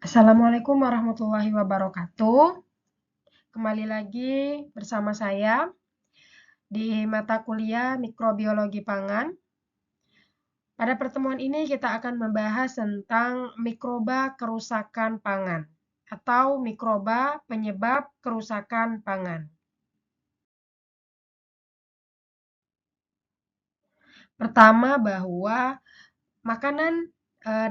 Assalamualaikum warahmatullahi wabarakatuh. Kembali lagi bersama saya di mata kuliah Mikrobiologi Pangan. Pada pertemuan ini kita akan membahas tentang mikroba kerusakan pangan atau mikroba penyebab kerusakan pangan. Pertama, bahwa makanan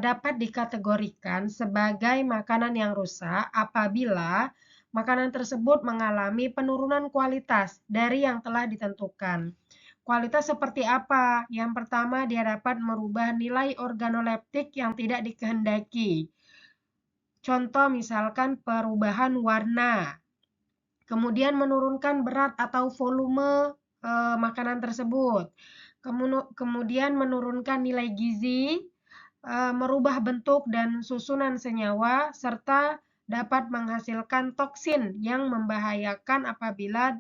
dapat dikategorikan sebagai makanan yang rusak apabila makanan tersebut mengalami penurunan kualitas dari yang telah ditentukan. Kualitas seperti apa? Yang pertama, dia dapat merubah nilai organoleptik yang tidak dikehendaki. Contoh misalkan perubahan warna, kemudian menurunkan berat atau volume makanan tersebut, kemudian menurunkan nilai gizi, merubah bentuk dan susunan senyawa, serta dapat menghasilkan toksin yang membahayakan apabila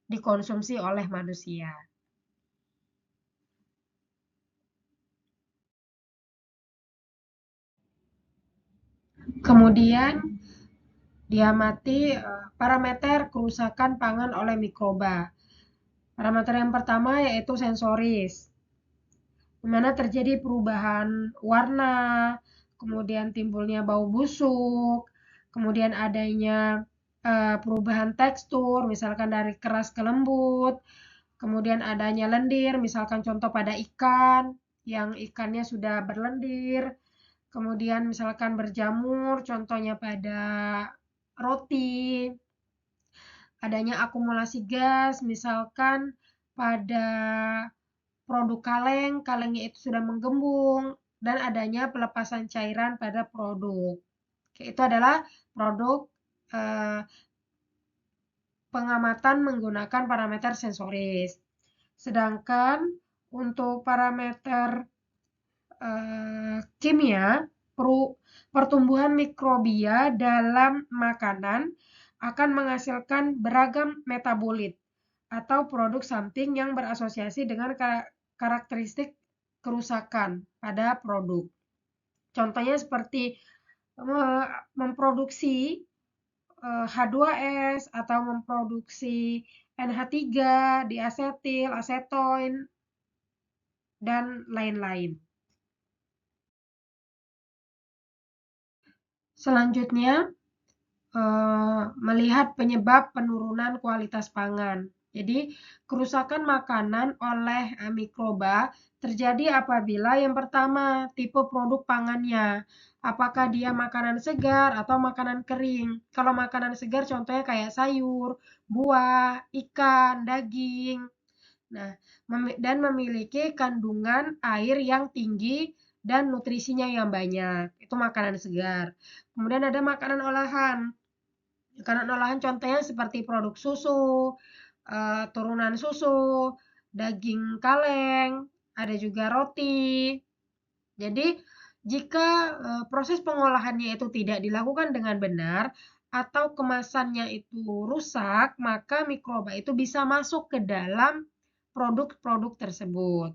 dikonsumsi oleh manusia. Kemudian diamati parameter kerusakan pangan oleh mikroba. Parameter yang pertama yaitu sensoris, di mana terjadi perubahan warna, kemudian timbulnya bau busuk, kemudian adanya perubahan tekstur, misalkan dari keras ke lembut, kemudian adanya lendir, misalkan contoh pada ikan, yang ikannya sudah berlendir, kemudian misalkan berjamur, contohnya pada roti, adanya akumulasi gas, misalkan pada produk kaleng, kalengnya itu sudah menggembung, dan adanya pelepasan cairan pada produk. Itu adalah produk pengamatan menggunakan parameter sensoris. Sedangkan untuk parameter kimia, pertumbuhan mikrobia dalam makanan akan menghasilkan beragam metabolit atau produk samping yang berasosiasi dengan karakteristik kerusakan pada produk. Contohnya seperti memproduksi H2S atau memproduksi NH3, diasetil, asetoin, dan lain-lain. Selanjutnya, melihat penyebab penurunan kualitas pangan. Jadi, kerusakan makanan oleh mikroba terjadi apabila yang pertama, tipe produk pangannya. Apakah dia makanan segar atau makanan kering? Kalau makanan segar contohnya kayak sayur, buah, ikan, daging. Nah, dan memiliki kandungan air yang tinggi dan nutrisinya yang banyak. Itu makanan segar. Kemudian ada makanan olahan. Makanan olahan contohnya seperti produk susu, turunan susu, daging kaleng, ada juga roti. Jadi, jika proses pengolahannya itu tidak dilakukan dengan benar atau kemasannya itu rusak, maka mikroba itu bisa masuk ke dalam produk-produk tersebut.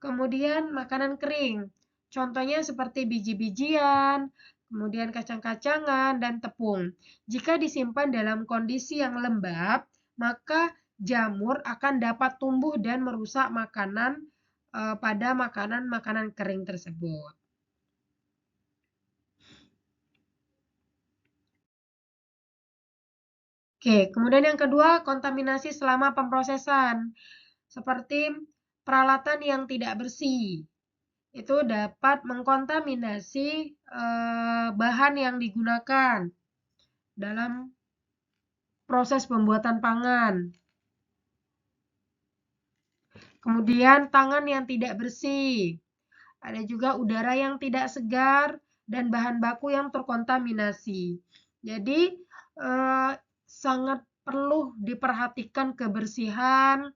Kemudian makanan kering, contohnya seperti biji-bijian, kemudian kacang-kacangan, dan tepung. Jika disimpan dalam kondisi yang lembab, maka jamur akan dapat tumbuh dan merusak makanan pada makanan-makanan kering tersebut. Oke, kemudian yang kedua, kontaminasi selama pemprosesan. Seperti peralatan yang tidak bersih. Itu dapat mengkontaminasi bahan yang digunakan dalam proses pembuatan pangan. Kemudian tangan yang tidak bersih. Ada juga udara yang tidak segar dan bahan baku yang terkontaminasi. Jadi sangat perlu diperhatikan kebersihan,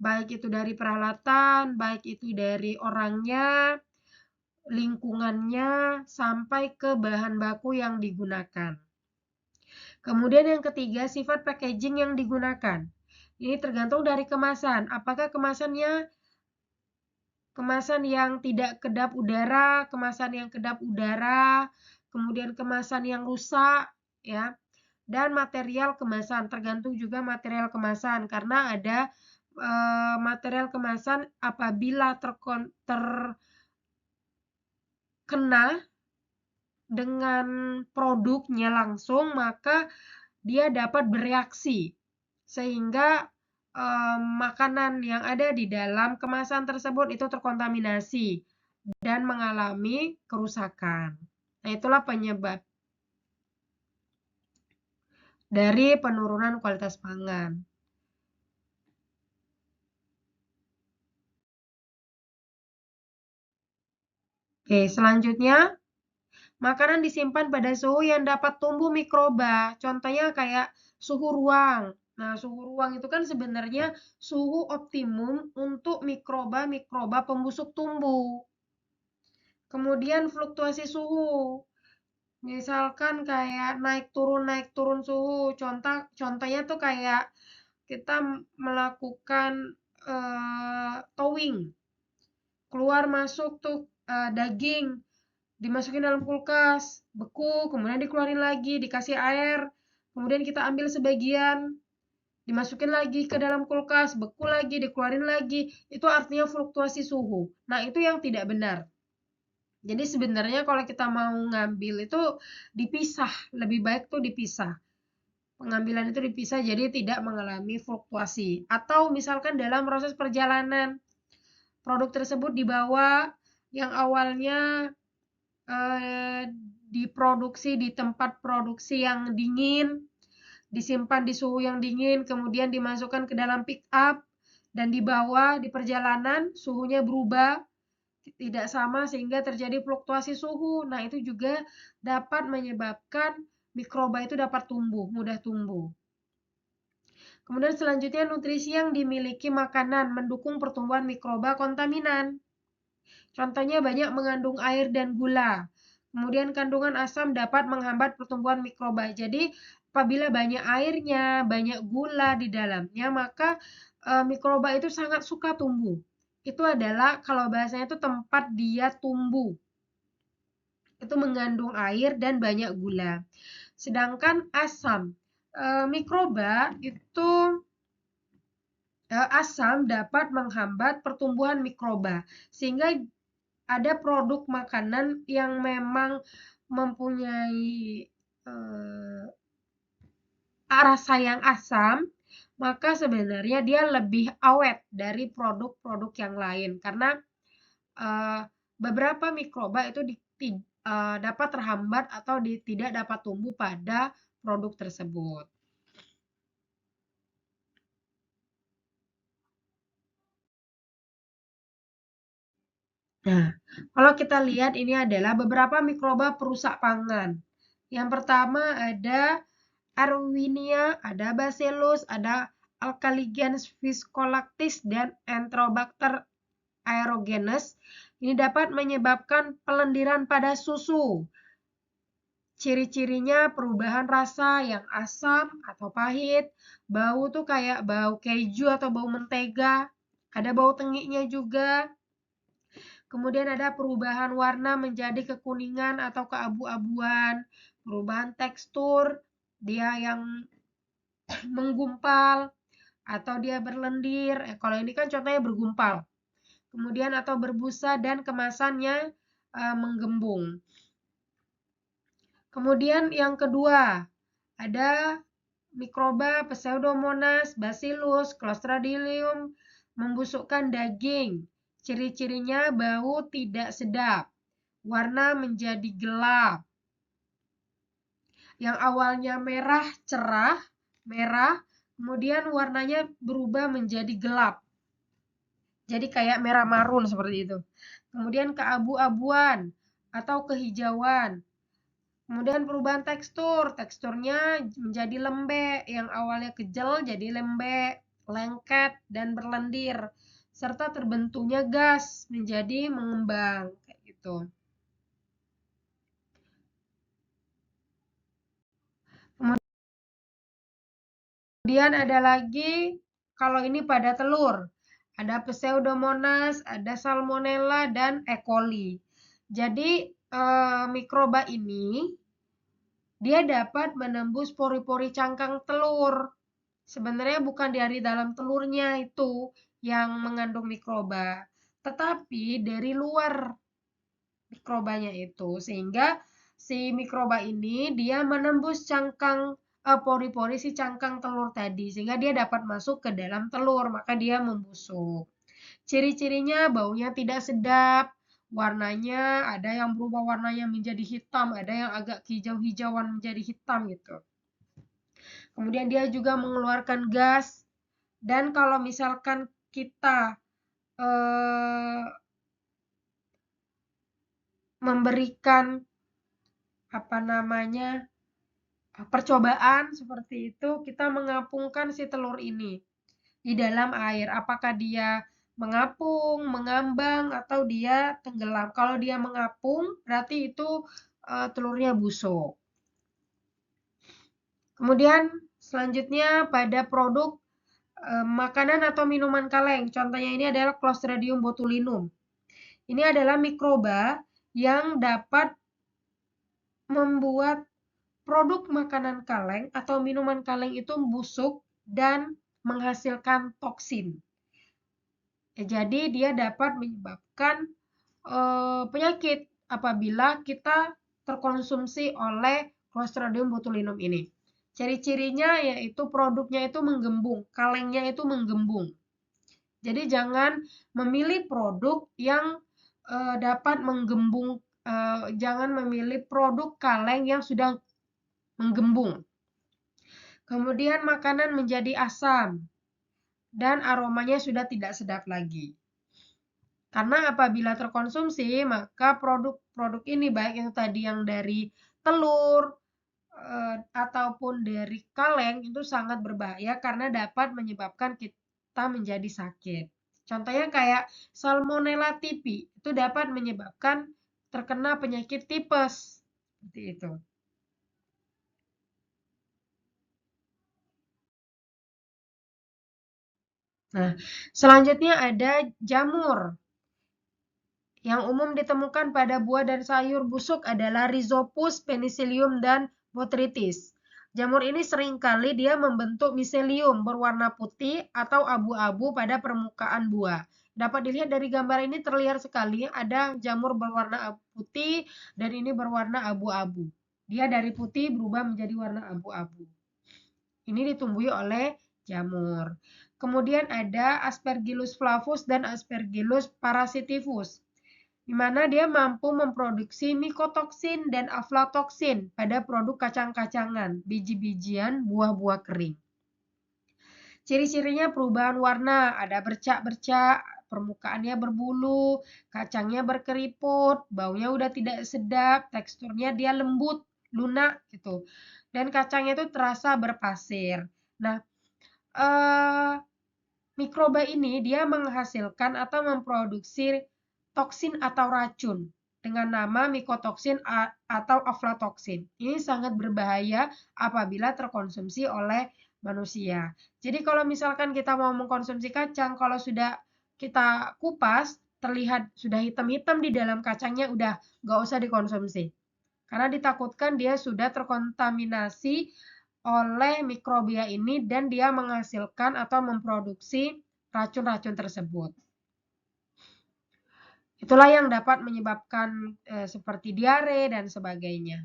baik itu dari peralatan, baik itu dari orangnya, lingkungannya, sampai ke bahan baku yang digunakan. Kemudian yang ketiga, sifat packaging yang digunakan. Ini tergantung dari kemasan. Apakah kemasan yang tidak kedap udara, kemasan yang kedap udara, kemudian kemasan yang rusak, ya, dan material kemasan. Tergantung juga material kemasan, karena ada material kemasan apabila terkena dengan produknya langsung, maka dia dapat bereaksi sehingga makanan yang ada di dalam kemasan tersebut itu terkontaminasi dan mengalami kerusakan. Nah, itulah penyebab dari penurunan kualitas pangan. Oke, selanjutnya makanan disimpan pada suhu yang dapat tumbuh mikroba. Contohnya kayak suhu ruang. Nah, suhu ruang itu kan sebenarnya suhu optimum untuk mikroba-mikroba pembusuk tumbuh. Kemudian fluktuasi suhu. Misalkan kayak naik turun suhu. Contohnya tuh kayak kita melakukan towing. Keluar masuk tuh daging, dimasukin dalam kulkas, beku, kemudian dikeluarin lagi, dikasih air, kemudian kita ambil sebagian, dimasukin lagi ke dalam kulkas, beku lagi, dikeluarin lagi. Itu artinya fluktuasi suhu. Nah, itu yang tidak benar. Jadi sebenarnya kalau kita mau ngambil itu dipisah, lebih baik tuh dipisah. Pengambilan itu dipisah jadi tidak mengalami fluktuasi. Atau misalkan dalam proses perjalanan, produk tersebut dibawa yang awalnya diproduksi di tempat produksi yang dingin, disimpan di suhu yang dingin, kemudian dimasukkan ke dalam pick up dan dibawa di perjalanan, suhunya berubah, tidak sama sehingga terjadi fluktuasi suhu. Nah, itu juga dapat menyebabkan mikroba itu dapat tumbuh, mudah tumbuh. Kemudian selanjutnya nutrisi yang dimiliki makanan mendukung pertumbuhan mikroba kontaminan. Contohnya banyak mengandung air dan gula. Kemudian kandungan asam dapat menghambat pertumbuhan mikroba. Jadi apabila banyak airnya, banyak gula di dalamnya, maka mikroba itu sangat suka tumbuh. Itu adalah kalau bahasanya itu tempat dia tumbuh. Itu mengandung air dan banyak gula. Sedangkan asam, mikroba itu asam dapat menghambat pertumbuhan mikroba sehingga ada produk makanan yang memang mempunyai rasa yang asam, maka sebenarnya dia lebih awet dari produk-produk yang lain karena beberapa mikroba itu dapat terhambat atau tidak dapat tumbuh pada produk tersebut. Nah, kalau kita lihat ini adalah beberapa mikroba perusak pangan. Yang pertama ada Arwinia, ada Bacillus, ada Alkaligens viscolactis, dan Enterobacter aerogenes. Ini dapat menyebabkan pelendiran pada susu. Ciri-cirinya perubahan rasa yang asam atau pahit, bau tuh kayak bau keju atau bau mentega, ada bau tengiknya juga. Kemudian ada perubahan warna menjadi kekuningan atau keabu-abuan, perubahan tekstur, dia yang menggumpal atau dia berlendir. Kalau ini kan contohnya bergumpal. Kemudian atau berbusa dan kemasannya menggembung. Kemudian yang kedua, ada mikroba Pseudomonas bacillus clostridium membusukkan daging. Ciri-cirinya bau tidak sedap, warna menjadi gelap. Yang awalnya merah cerah, merah, kemudian warnanya berubah menjadi gelap. Jadi kayak merah marun seperti itu. Kemudian keabu-abuan atau kehijauan. Kemudian perubahan teksturnya menjadi lembek, yang awalnya kejel jadi lembek, lengket, dan berlendir. Serta terbentuknya gas menjadi mengembang, kayak gitu. Kemudian ada lagi, kalau ini pada telur, ada Pseudomonas, ada Salmonella, dan E. coli. Jadi mikroba ini dia dapat menembus pori-pori cangkang telur. Sebenarnya bukan dari dalam telurnya itu yang mengandung mikroba, tetapi dari luar mikrobanya itu, sehingga si mikroba ini dia menembus pori-pori si cangkang telur tadi, sehingga dia dapat masuk ke dalam telur, maka dia membusuk. Ciri-cirinya baunya tidak sedap, warnanya ada yang berubah warnanya menjadi hitam, ada yang agak hijau-hijauan menjadi hitam gitu. Kemudian dia juga mengeluarkan gas, dan kalau misalkan kita memberikan percobaan seperti itu, kita mengapungkan si telur ini di dalam air. Apakah dia mengapung, mengambang, atau dia tenggelam. Kalau dia mengapung, berarti itu telurnya busuk. Kemudian selanjutnya pada produk makanan atau minuman kaleng. Contohnya ini adalah Clostridium botulinum. Ini adalah mikroba yang dapat membuat produk makanan kaleng atau minuman kaleng itu busuk dan menghasilkan toksin. Jadi dia dapat menyebabkan penyakit apabila kita terkonsumsi oleh Clostridium botulinum ini. Ciri-cirinya yaitu produknya itu menggembung, kalengnya itu menggembung. Jadi jangan memilih produk yang dapat menggembung, jangan memilih produk kaleng yang sudah menggembung. Kemudian makanan menjadi asam dan aromanya sudah tidak sedap lagi. Karena apabila terkonsumsi, maka produk-produk ini baik itu tadi yang dari telur ataupun dari kaleng itu sangat berbahaya karena dapat menyebabkan kita menjadi sakit. Contohnya kayak Salmonella typhi itu dapat menyebabkan terkena penyakit tipes. Seperti itu. Nah, selanjutnya ada jamur. Yang umum ditemukan pada buah dan sayur busuk adalah Rhizopus, Penicillium, dan Botrytis. Jamur ini seringkali dia membentuk miselium berwarna putih atau abu-abu pada permukaan buah. Dapat dilihat dari gambar ini terlihat sekali ada jamur berwarna putih dan ini berwarna abu-abu. Dia dari putih berubah menjadi warna abu-abu. Ini ditumbuhi oleh jamur. Kemudian ada Aspergillus flavus dan Aspergillus parasitivus, di mana dia mampu memproduksi mikotoksin dan aflatoksin pada produk kacang-kacangan, biji-bijian, buah-buah kering. Ciri-cirinya perubahan warna, ada bercak-bercak, permukaannya berbulu, kacangnya berkeriput, baunya udah tidak sedap, teksturnya dia lembut, lunak gitu. Dan kacangnya itu terasa berpasir. Nah, mikroba ini dia menghasilkan atau memproduksi toksin atau racun dengan nama mikotoksin atau aflatoksin. Ini sangat berbahaya apabila terkonsumsi oleh manusia. Jadi kalau misalkan kita mau mengkonsumsi kacang, kalau sudah kita kupas, terlihat sudah hitam-hitam di dalam kacangnya, udah nggak usah dikonsumsi. Karena ditakutkan dia sudah terkontaminasi oleh mikrobia ini dan dia menghasilkan atau memproduksi racun-racun tersebut. Itulah yang dapat menyebabkan seperti diare dan sebagainya.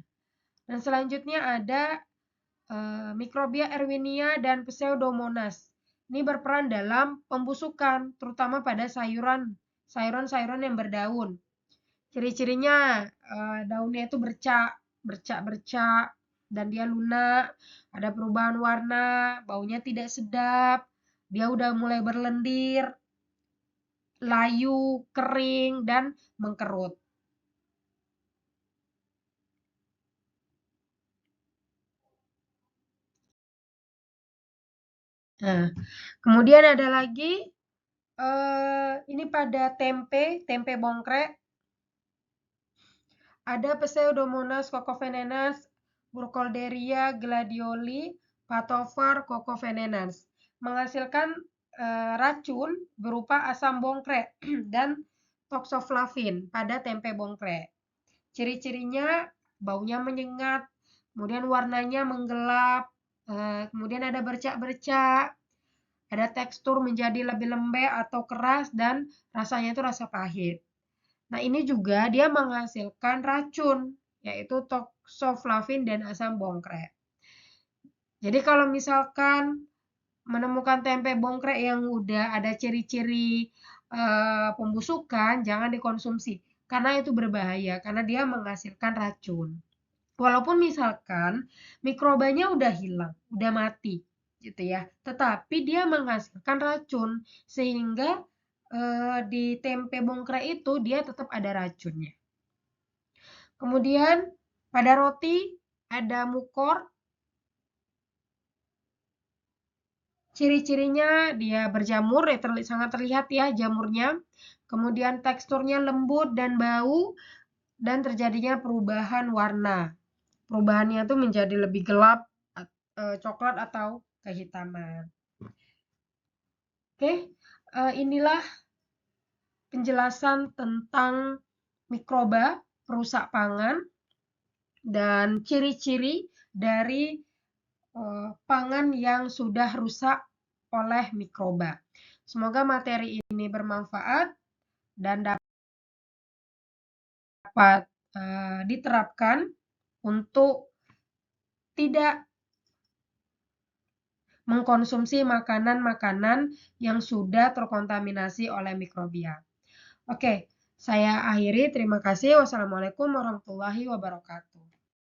Dan selanjutnya ada mikrobia Erwinia dan Pseudomonas. Ini berperan dalam pembusukan, terutama pada sayuran-sayuran yang berdaun. Ciri-cirinya daunnya itu bercak-bercak, dan dia lunak, ada perubahan warna, baunya tidak sedap, dia udah mulai berlendir, layu, kering, dan mengkerut. Nah, kemudian ada lagi, ini pada tempe bongkrek, ada Pseudomonas cocovenenans, Burkholderia gladioli, Patovar cocovenenans, menghasilkan racun berupa asam bongkrek dan toxoflavin pada tempe bongkrek. Ciri-cirinya baunya menyengat, kemudian warnanya menggelap, kemudian ada bercak-bercak, ada tekstur menjadi lebih lembek atau keras, dan rasanya itu rasa pahit. Nah, ini juga dia menghasilkan racun, yaitu toksoflavin dan asam bongkrek. Jadi kalau misalkan menemukan tempe bongkrek yang udah ada ciri-ciri pembusukan, jangan dikonsumsi karena itu berbahaya karena dia menghasilkan racun. Walaupun misalkan mikrobanya udah hilang, udah mati gitu ya, tetapi dia menghasilkan racun sehingga di tempe bongkrek itu dia tetap ada racunnya. Kemudian pada roti ada mukor. Ciri-cirinya dia berjamur, ya sangat terlihat ya jamurnya. Kemudian teksturnya lembut dan bau, dan terjadinya perubahan warna. Perubahannya itu menjadi lebih gelap, coklat atau kehitaman. Oke, inilah penjelasan tentang mikroba perusak pangan dan ciri-ciri dari pangan yang sudah rusak oleh mikroba. Semoga materi ini bermanfaat dan dapat diterapkan untuk tidak mengkonsumsi makanan-makanan yang sudah terkontaminasi oleh mikrobia. Oke, saya akhiri. Terima kasih. Wassalamualaikum warahmatullahi wabarakatuh.